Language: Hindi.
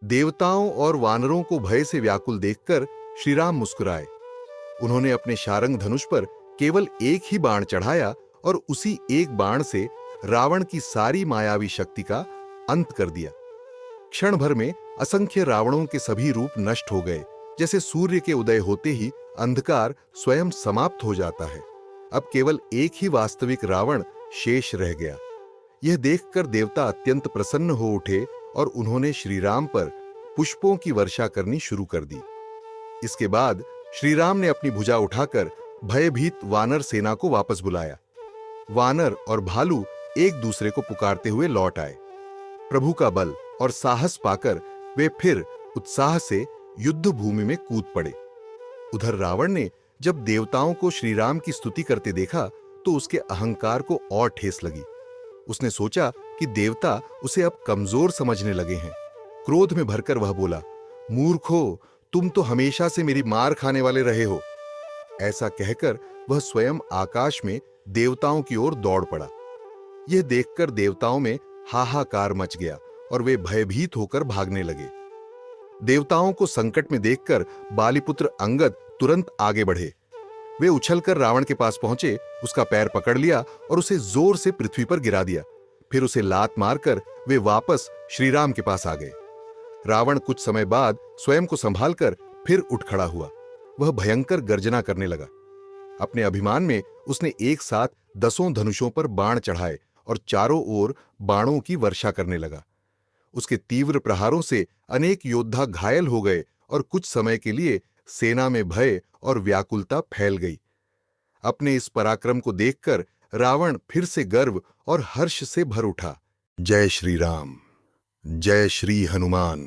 देवताओं और वानरों को भय से व्याकुल देखकर श्री राम मुस्कुराए। उन्होंने अपने शारंग धनुष पर केवल एक ही बाण चढ़ाया और उसी एक बाण से रावण की सारी मायावी शक्ति का अंत कर दिया। क्षण भर में असंख्य रावणों के सभी रूप नष्ट हो गए, जैसे सूर्य के उदय होते ही अंधकार स्वयं समाप्त हो जाता है। अब केवल एक ही वास्तविक रावण शेष रह गया। यह देखकर देवता अत्यंत प्रसन्न हो उठे और उन्होंने श्री राम पर पुष्पों की वर्षा करनी शुरू कर दी। इसके बाद श्री राम ने अपनी भुजा उठाकर भयभीत वानर सेना को वापस बुलाया। वानर और भालू एक दूसरे को पुकारते हुए लौट आए। प्रभु का बल और साहस पाकर वे फिर उत्साह से युद्ध भूमि में कूद पड़े। उधर रावण ने जब देवताओं को श्री राम की स्तुति करते देखा तो उसके अहंकार को और ठेस लगी। उसने सोचा कि देवता उसे अब कमजोर समझने लगे हैं। क्रोध में भरकर वह बोला, मूर्खो, तुम तो हमेशा से मेरी मार खाने वाले रहे हो। ऐसा कहकर वह स्वयं आकाश में देवताओं की ओर दौड़ पड़ा। यह देखकर देवताओं में हाहाकार मच गया और वे भयभीत होकर भागने लगे। देवताओं को संकट में देखकर बालीपुत्र अंगद तुरंत आगे बढ़े। वे उछलकर रावण के पास पहुंचे, उसका पैर पकड़ लिया और उसे जोर से पृथ्वी पर गिरा दिया। फिर उसे लात मारकर वे वापस श्री राम के पास आ गए। रावण कुछ समय बाद स्वयं को संभालकर फिर उठ खड़ा हुआ। वह भयंकर गर्जना करने लगा। अपने अभिमान में उसने एक साथ 10 धनुषों पर बाण चढ़ाए और चारों ओर बाणों की वर्षा करने लगा। उसके तीव्र प्रहारों से अनेक योद्धा घायल हो गए और कुछ समय के लिए सेना में भय और व्याकुलता फैल गई। अपने इस पराक्रम को देखकर रावण फिर से गर्व और हर्ष से भर उठा। जय श्री राम, जय श्री हनुमान।